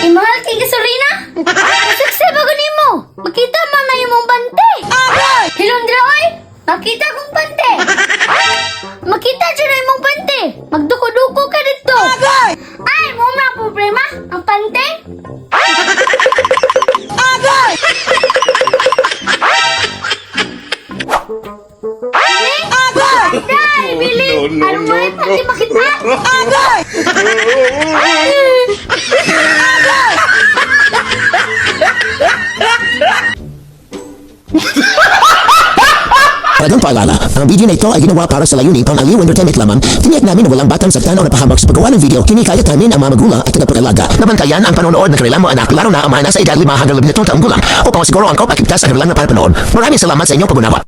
Mahal kay gasolina? Sukse ba ganin mo? Makita man na yung mong bante. Hilondra, oy! Makita kong bante. Makita dyan na yung mong bante. Magduko-duko ka dito. Ay, muna problema? Ang bante? Day, Billy! Anong mo yung pati makita? Para paalala, ang video na ito ay ginawa para sa layunin pang aliw entertainment lamang. Tiniyak namin na walang batang sa tanaw na pahamak sa paggawa ng video. Kinikayat namin ang mga magulang at tagapag-alaga. Nabantayan ang panonood ng kanilang mga anak, lalo na ang mga nasa edad 5 hanggang 17 taong gulang, upang siguro ang makiptas ang kanilang napapanood. Maraming salamat sa inyong pag-unawa.